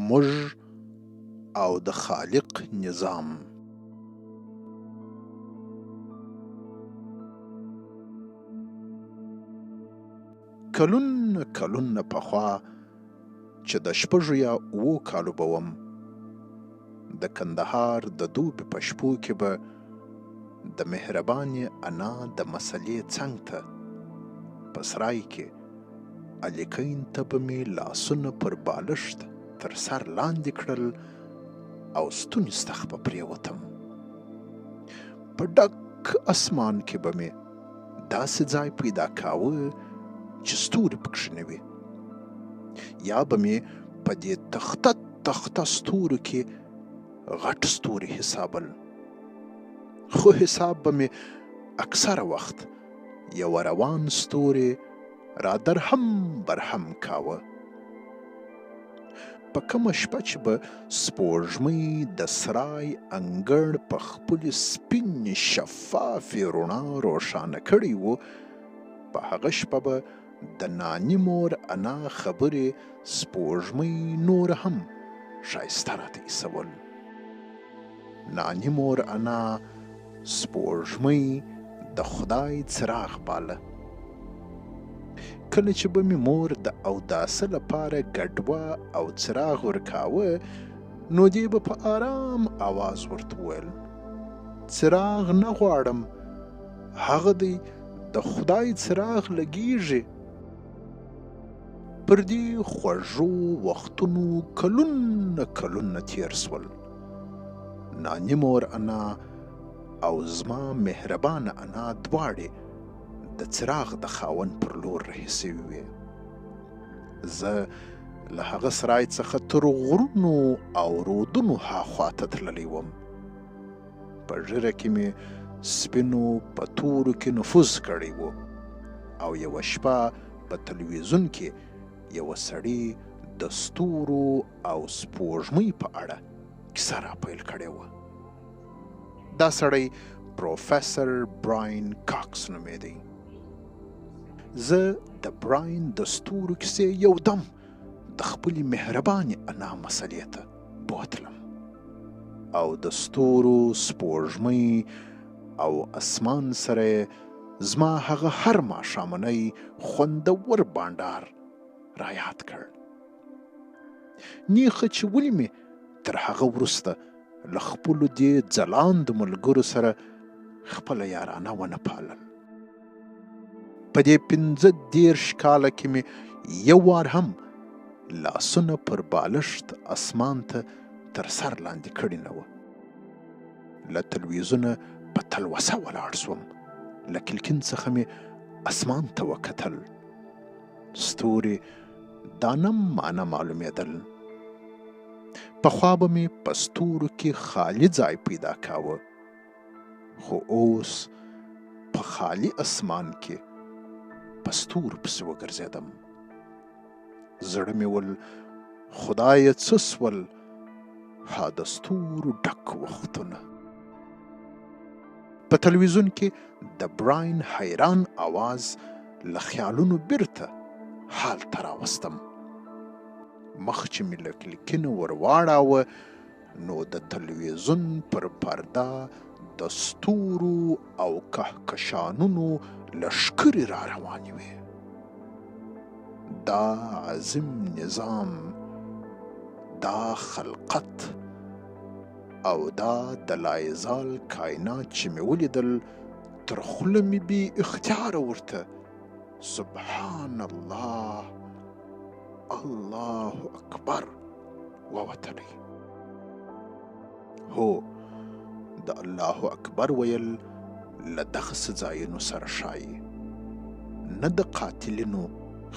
موږ او د خالق نظام. کلونه پخوا چې د 6 یا 7 کالو به وم، د کندهار د دوبي په شپو کې به د مهربانې انا د مسلې څنګ ته په سرای کې الیکین ته به مې لاسونه پر بالښت تر سر لاندې کړل او ستوني ستخ به پرېوتم. په ډک اسمان کې به مې داسې ځای پیدا کاوه چې ستوري پکښې نه وي، یا به مې په دې تخته ستورو کې غټ ستوري حسابل، خو حساب به مې اکثره وخت یو روان ستوري را درهم برهم کاوه. په کومه شپه چې به سپوږمۍ د سرای انګړ په خپلې سپینې شفافې رڼا روښانه کړی و، په هغه شپه به د ناني مور انا خبرې سپوږمۍ نور هم ښایسته راته ایسول. ناني مور انا سپوږمۍ د خدای څراغ باله. کله چې به مې مور د اوداسه لپاره ګډوه او څراغ ورکاوه، نو دې به په آرام آواز ورته وویل: څراغ نه غواړم، هغه دی د خدای څراغ لګیږي. پر دې خوږو وختونو کلونه تیر سول. ناني مور انا او زما مهربانه انا دواړې د څراغ د خاون پر لور رهي سوي وې. زه له هغه سرای څخه تر غرونو او رودونو هاخوا ته تللی وم. په ږیره کې مې سپینو په تورو کې نفوذ کړی و، او یوه شپه په تلویزیون کې یوه سړي د ستورو او سپوږمۍ په اړه کیسه راپیل کړې وه. دا سړی پروفیسر براین کاکس نومیده. زه د براین د ستورو کیسې یو دم د خپلې مهربانې انا مسلې ته بوتلم، او د ستورو، سپوږمۍ او اسمان سره زما هغه هر ماښامنی خوندور بانډار را یاد کړ. نیخه چې ولې مې تر هغه وروسته له خپلو دې ځلاندو ملګرو سره خپله یارانه ونه پالل. په دې 15 کاله کې مې یو وار هم لاسونه پر بالښت اسمان ته تر سر لاندې کړي نه وه. له تلویزیونه په تلوسه ولاړ سوم. له کلکین څخه مې اسمان ته وکتل. ستوري دانم مانه معلومېدل. پخوا به مې په ستورو کې خالی ځای پیدا کاوه، خو اوس په خالی اسمان کې په ستورو پسې وګرځېدم. زړه مې ول خدایه څه سول، ها د ستورو ډک وختونه. په تلویزیون کې د براین حیران آواز له خیالونو بیرته حال ته راوستم. مخ چې مې له کلیکینه ور واړاوه، نو د تلویزیون پر پرده د ستورو او کهکشانونو لښکرې را روانې وې. دا عظیم نظام، دا خلقت او دا د لایزال کائنات چې مې ولیدل، تر خوله مې بې اختیاره ورته سبحان الله، الله اکبر ووتلی. هو، د الله اکبر ویل له دغسې ځایونو سره ښایي، نه د قاتلینو،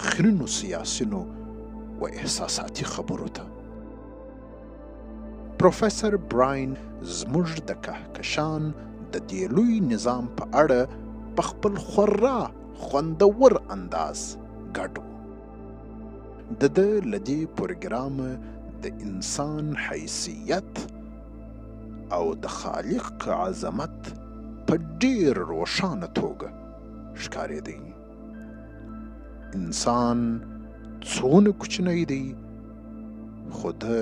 خرینو سیاسینو و احساساتي خبرو ته. پروفیسر براین زموږ د کهکشان د دې لوی نظام په اړه په خپل خورا خوندور انداز ګډ و. د ده له دې پروګرامه د انسان حیثیت او د خالق عظمت په ډېر روښانه توګه ښکارېدی. انسان څونه کوچنی دی، خو ده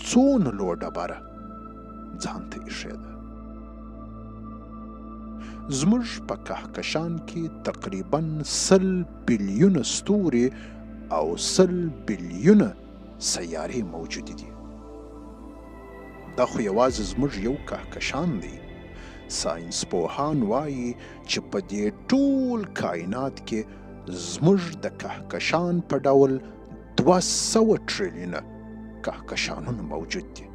څونه لوړ ډبره ځان ته ایښې ده. زموږ په کهکشان کې تقریبا 100 بلیونه ستوري او 100 بلیونه سیارې موجودې دي. دا خو یوازې زموږ یو کهکشان دی. ساینس پوهان وایي چې په دې ټول کائنات کې زموږ د کهکشان په ډول 200 ټریلیونه کهکشانونه موجود دي.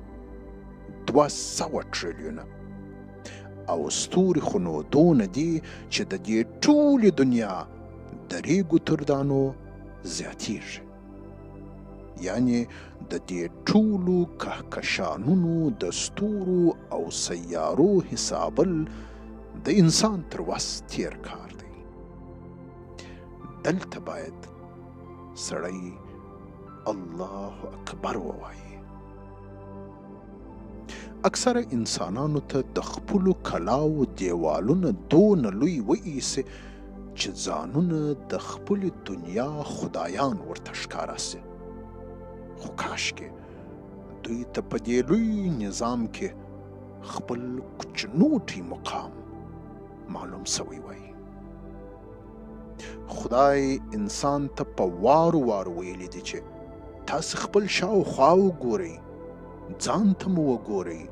200 ټریلیونه. او ستوري خو نو دونه دي چې د دې ټولې دنیا د ریګو تر دانو زیاتیږي. یعنی د دې ټولو کهکشانونو د ستورو او سیارو حسابل د انسان تر وس تیر کار دی. دلته باید سړی الله اکبر ووایي. اکثره انسانانو ته د خپلو کلاو دیوالونه دونه لوی وایسي چې ځانونه د خپلې دنیا خدایان ورته ښکاره سي. خو کاشکې دوی ته په دې لوی نظام کې خپل کوچنوټی مقام معلوم سوی وای. خدای انسان ته په وارو وارو ویلی دی چې تاسو خپل شاوخوا وګورئ، ځان ته مو وګورئ،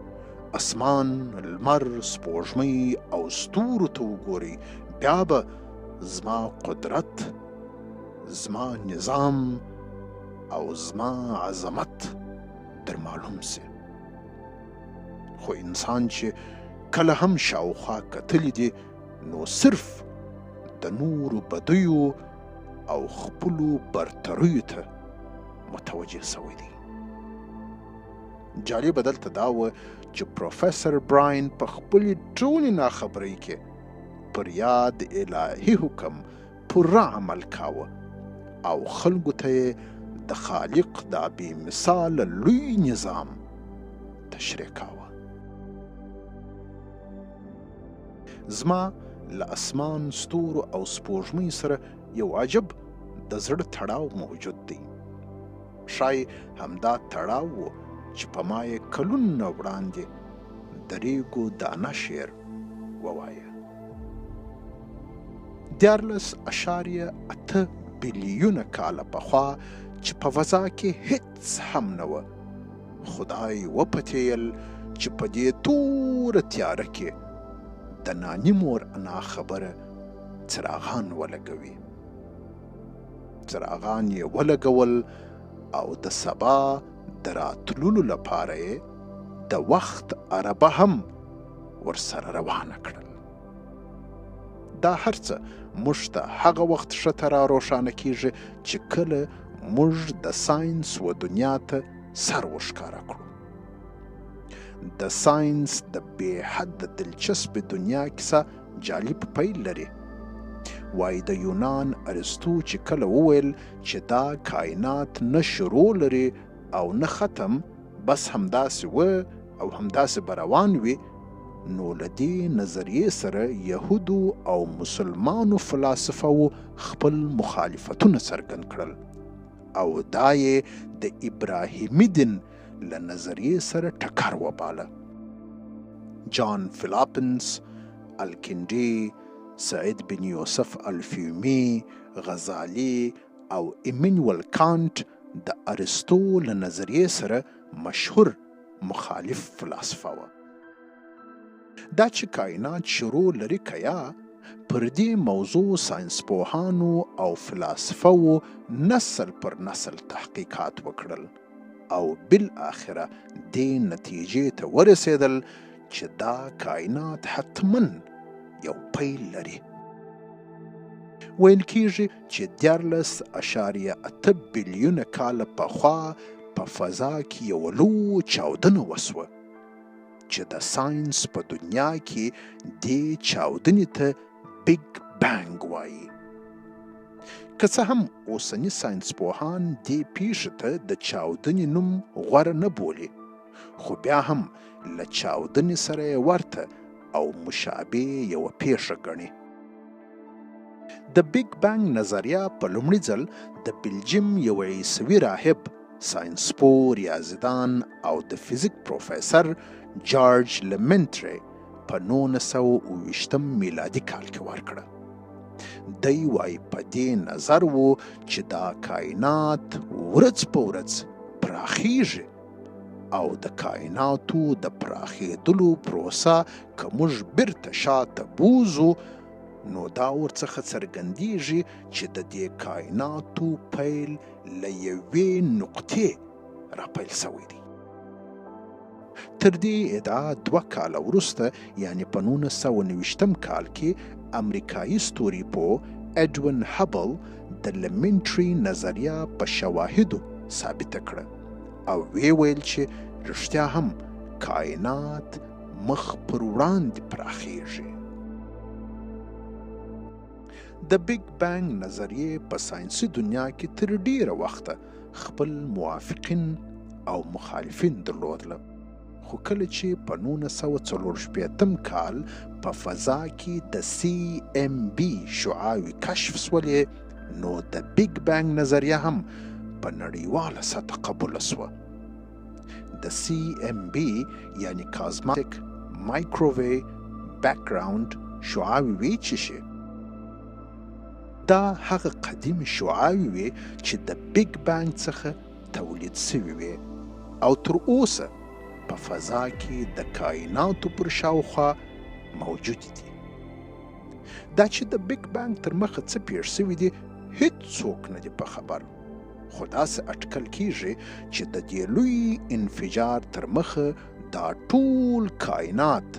اسمان، لمر، سپوږمۍ او ستورو ته وګورئ، بیا به زما قدرت، زما نظام او زما عظمت در معلوم سي. خو انسان چې کله هم شاوخوا کتلی دی نو صرف د نورو بدیو او خپلو برتریو ته متوجه سوی دی. جالبه دلته دا و چې پروفیسر براین په خپلې ټولې ناخبرۍ کې پر یاد الهي حکم پوره عمل کاوه او خلکو ته د خالق دا بې مثاله لوی نظام تشریح کاوه. زما له اسمان، ستورو او سپوږمۍ سره یو عجب د زړه تړاو موجود دی. ښایي همدا تړاو و چې په ما یې کلونه وړاندې د ریګو دانه شعر ووایه. 14.8 بلیونه کاله پخوا چې په فضا کې هیڅ هم نه وه، خدای وپتېیل چې په دې توره تیاره کې د ناني مور انا خبره څراغان ولګوي. څراغان یې ولګول او د سبا د راتللو لپاره یې د وخت عربه هم ورسره روانه کړل. دا هر څه موږ ته هغه وخت ښه را روښانه کیږي چې کله موږ د ساینس و دنیا ته سر وښکاره کړو. د ساینس د بې حد دلچسپ دنیا کیسه جالب پیل لري. وایي د یونان ارسطو چې کله وویل چې دا کائنات نه شروع لري او نه ختم، بس همداسې و او همداسې به روان وي، نو له دې نظریې سره یهودو او مسلمانو فلاسفو خپل مخالفتونه څرګند کړل او دا یې د ابراهیمي دین له نظریې سره ټکر وباله. جان فیلاپنس، الکندي، سعید بن یوسف الفیومی، غزالی او ایمانوئل کانت د ارسطو له نظریې سره مشهور مخالف فلسفه وه. دا چې کائنات شروع لري که یا، پر دې موضوع ساینسپوهانو او فلسفو نسل پر نسل تحقیقات وکړل او بالاخره دې نتیجې ته ورسېدل چې دا کائنات حتماً یو پیل لري. ویل کېږي چې 14.8 بلیونه کاله پخوا په فضا کې یو لوی چاودنه وسوه چې د ساینس په دنیا کې دې چاودنې ته بیگ بانګ وایي. که څه هم اوسني ساینسپوهان دې پیښې ته د چاودنې نوم غوره نه بولي، خو بیا هم له چاودنې سره یې ورته او مشابه یوه پیښه ګڼي. د بیگ بانګ نظریه په لومړي ځل د بلجیم یو عیسوي راهب ساینسپوه ریاضیدان او د فزیک پروفیسر جارج لمنټری په 1929 میلادي کال کې ورکړه. دی وایي په دې نظر و چې دا کائنات ورځ په ورځ پراخیږي او د کائناتو د پراخېدلو پروسه که موږ بیرته شاته بوزو نو دا ورڅخه څرګندیږي چې د دې کائناتو پیل له یوې نقطې راپیل سوی دی. تر دې ادعا 2 کاله وروسته یعنې په 1929 کال کې امریکایي ستورپوه اډوین هبل د لمنټري نظریه په شواهدو ثابته کړه او ویې ویل چې رښتیا هم کائنات مخ پر وړاندې پراخیږي. د بیگ بانګ نظریې په ساینسي دنیا کې تر ډیره وخته خپل موافقین او مخالفین درلودله، خو کله چې په 1940 کال په فضا کې د CMB شعاعوي کشف سولې نو د بیگ بانګ نظریه هم په نړیواله سطح قبول سوه. د CMB یعنی کازماتیک مایکروویو بیکګراوند شعاعوي وی چې شي دا هغه قدیم شعاعوي وی چې د بیگ بانګ څخه تولید سوي وي او تر اوسه په فضا کې د کائناتو پر شاوخوا موجود دي. دا چې د بیگ بانګ تر مخه څه پیښ سوي دي هیڅوک نه دي په خبر، خو داسې اټکل کیږي چې د دې لوی انفجار تر مخه دا ټول کائنات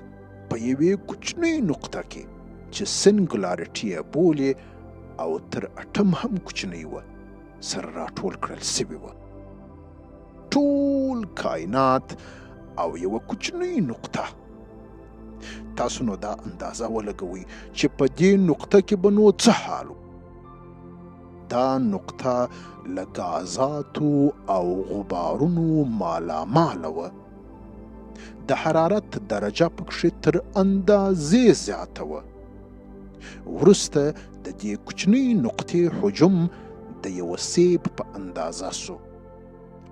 په یوې کوچنۍ نقطه کې چې سنګولارټي یې بولي او تر اټم هم کوچنۍ وه سره راټول کړل سوي وه. ټول کائنات او یوه کوچنۍ نقطه. تاسو نو دا اندازه ولګوئ چې په دې نقطه کې به نو څه حال و. دا نقطه له غازاتو او غبارونو مالاماله وه. د حرارت درجه پکښې تر اندازې زیاته وه. وروسته د دې کوچنۍ نقطې حجم د یوه سیب په اندازه سو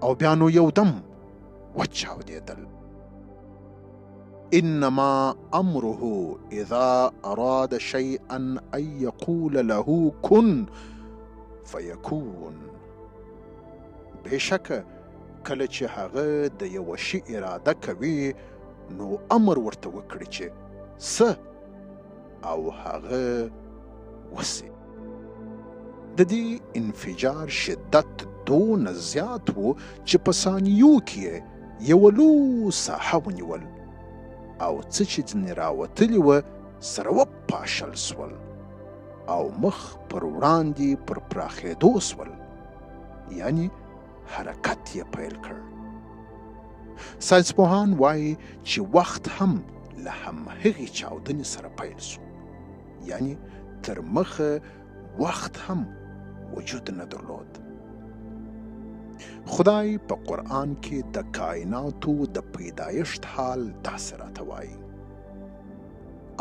او بیا نو یو دم وچاودېدل. انما امره اذا اراد شيئا ان يقول له كن فيكون. بېشکه کله چې هغه د یوه شي اراده کوي نو امر ورته وکړي چې څه او هغه وسي. د دې انفجار شدت دونه زیات و چې په ثانیو کې یوه لوی ساحه ونیول او څه چې ځینې راوتلي وه سره وپاشل سول او مخ پر وړاندې پر پراخېدو سول، یعنی حرکت یې پیل کړ. ساینسپوهان وایي چې وخت هم له همهغې چاودنې سره پیل سو، یعنی تر مخه وخت هم وجود نه درلود. خدای په قرآن کې د کائناتو د پیدایښت حال داسې راته وایي: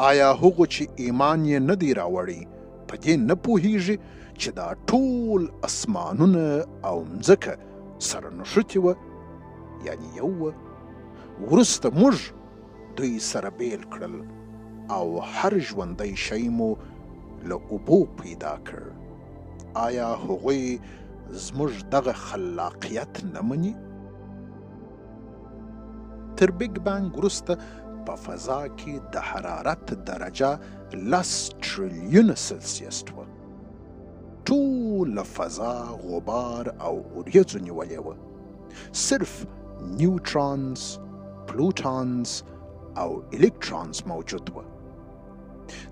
آیا هغو چې ایمان یې نه دی راوړی په دې نه پوهیږي چې دا ټول اسمانونه او مځکه سره نښتې وه، یعنی یو وه. وروسته موږ دوی سره بیل کړل او هر ژوندی شی مو له اوبو پیدا کړ. آیا هغوی زموږ دغه خلاقیت نه مني؟ تر بیگ بانګ وروسته په فضا کې د حرارت درجه 10 تریلیونه سلسیس وه. ټوله فضا غبار او وریځو نیولې وه. صرف نیوټرانز، پلوټانز او الکترانز موجود وه.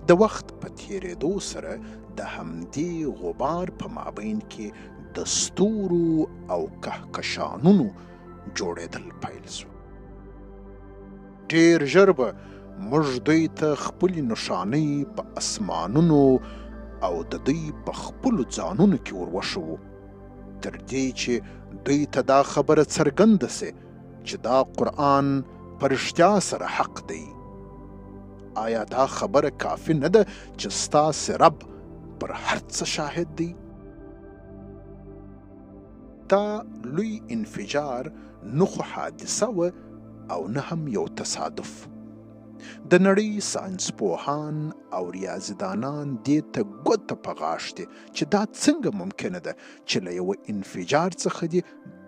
د وخت په تیریدو سره د همدې غبار په مابین کې د ستورو او کهکشانونو جوړېدل پیل سو. ډېر ژر به موږ دوی ته خپلې نښانۍ په اسمانونو او د دوی په خپلو ځانونو کې وروښوو، تر دې چې دوی ته دا خبره څرګنده سي چې دا قرآن په رښتیا سره حق دی. آیا دا خبره کافي نه ده چې ستاسې رب پر هر څه شاهد دی؟ دا لوی انفجار نه خو حادثه وه او نه هم یو تصادف. د نړۍ ساینسپوهان او ریاضیدانان دې ته ګوته په غاښ دي چې دا څنګه ممکنه ده چې له یوه انفجار څخه دې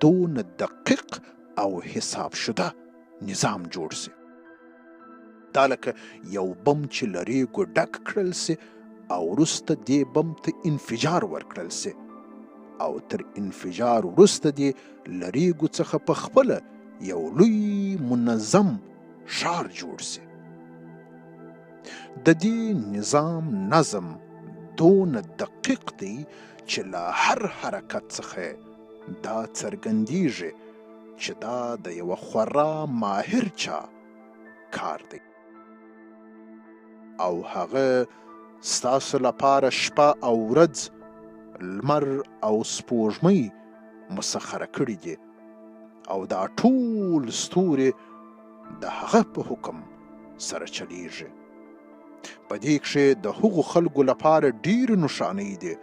دونه دقیق او حساب شده نظام جوړ سي. دا لکه یو بم چې له ریګو ډک کړل سي او وروسته دې بم ته انفجار ورکړل سي او تر انفجار وروسته دې له ریګو څخه په خپله یو لوی منظم ښار جوړ سي. د دې نظام نظم دونه دقیق دی چې له هر حرکت څخه دا څرګندیږي چې دا د یوه خورا ماهر چا کار دی او هغه ستاسو لپاره شپه او ورځ لمر او سپوږمۍ مسخره کړي دي او دا ټول ستوري د هغه په حکم سره چلیږي. په دې کښې د هغو خلکو لپاره ډېرې نښانۍ دي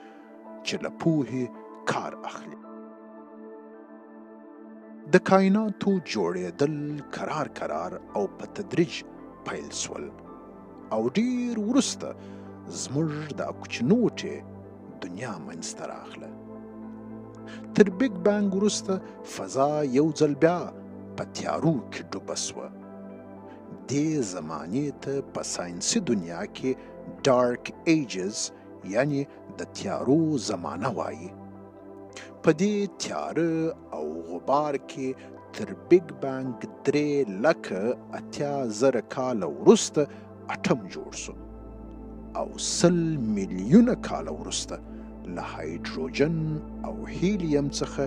چې له پوهې کار اخلي. د کائناتو جوړېدل کرار کرار او په تدریج پیل سول او ډېر وروسته زموږ د کوچنوټې دنیا منځته راغله. تر بیګ بانګ وروسته فضا یو ځل بیا په تیارو کې ډوبه سوه. دې زمانې ته په ساینسي دنیا کې ډارک ایجز یعنی د تیارو زمانه وایي. په دې تیاره او غبار کې تر بیګ بانګ 3,80,000 کاله وروسته اټم جوړ سو او 100 میلیونه کاله وروسته له هایدروجن او هیلیم څخه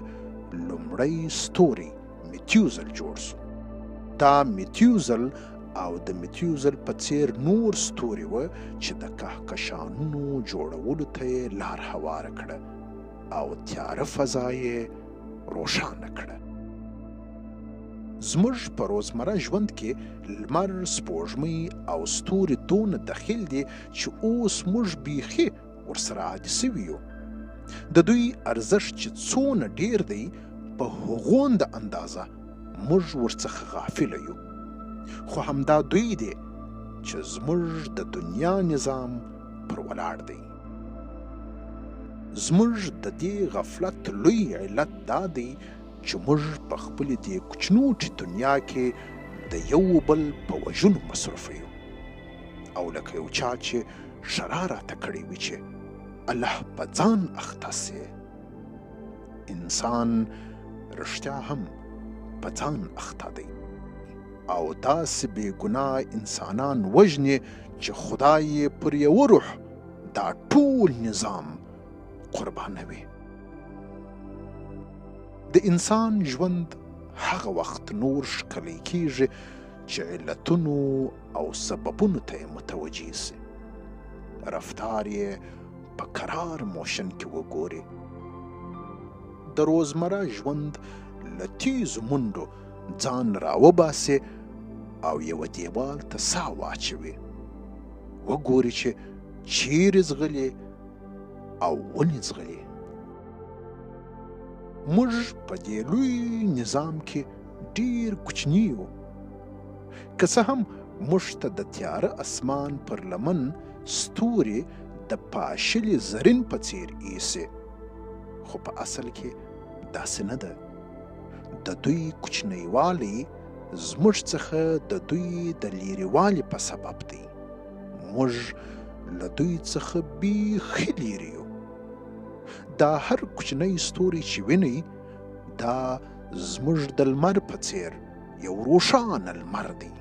لومړی ستوری میتیوزل جوړ سو. دا میتیوزل او د میتیوزل په څیر نور ستوري وه چې د کهکشانونو جوړولو ته یې لار هواره کړه او تیاره فضا یې روښانه کړه. زموږ په روزمره ژوند کې لمر، سپوږمۍ او ستوري دونه دخیل دي چې اوس موږ بیخي ورسره عادي سوي یو. د دوی ارزښت چې څونه ډیر دی په هغونده اندازه موږ ورڅخه غافله یو. خو همدا دوی دی چې زموږ د دنیا نظام پر ولاړ دی. زموږ د دې غفلت لوی علت دا دی چې موږ په خپلې دې کوچنوټې دنیا کې د یو بل په وژنو مصروفه یو او لکه یو چا چې ښرا راته کړې وي چې الله په ځان اخته سي. انسان رښتیا هم په ځان اخته دی او داسې بې ګناه انسانان وژني چې خدای یې پر یوه روح دا ټول نظام قربانوي. د انسان ژوند هغه وخت نور ښکلی کیږي چې علتونو او سببونو ته یې متوجه سي. رفتار یې په کرار موشن کې وګوري. د روزمره ژوند له تیزو منډو ځان راوباسي او یوه دیوال ته سا واچوي. وګوري چې چیرې ځغلي او ولې ځغلي. موږ په دې لوی نظام کې ډیر کوچني یو. که څه هم موږ ته د تیاره اسمان پر لمن ستوري د پاشلي زرین په څیر ایسي، خو په اصل کې داسې نه ده. د دوی کوچنیوالی زموږ څخه د دوی د لیرېوالي په سبب دی. موږ له دوی څخه بیخي لیرې یو. دا هر کوچنی ستوری چې وینئ دا زموږ د لمر په څیر یو روښانه لمر دی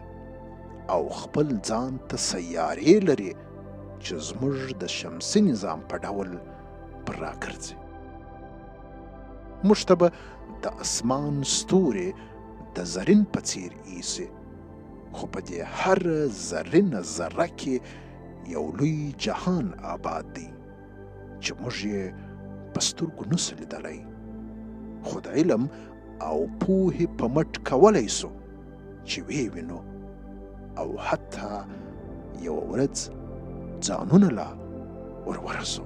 او خپل ځان ته سیارې لري چې زموږ د شمسي نظام په ډول پر راګرځي. موږ ته به د اسمان ستوري د زرین په څیر ایسي، خو په دې هر زرینه ذره کې یو لوی جهان آباد دی چې موږ یې په سترګو نسو لیدلی، خو د علم او پوهې په مټ کولی سو چې ویې وینو او حتی یوه ورځ ځانونه لا ورورسو.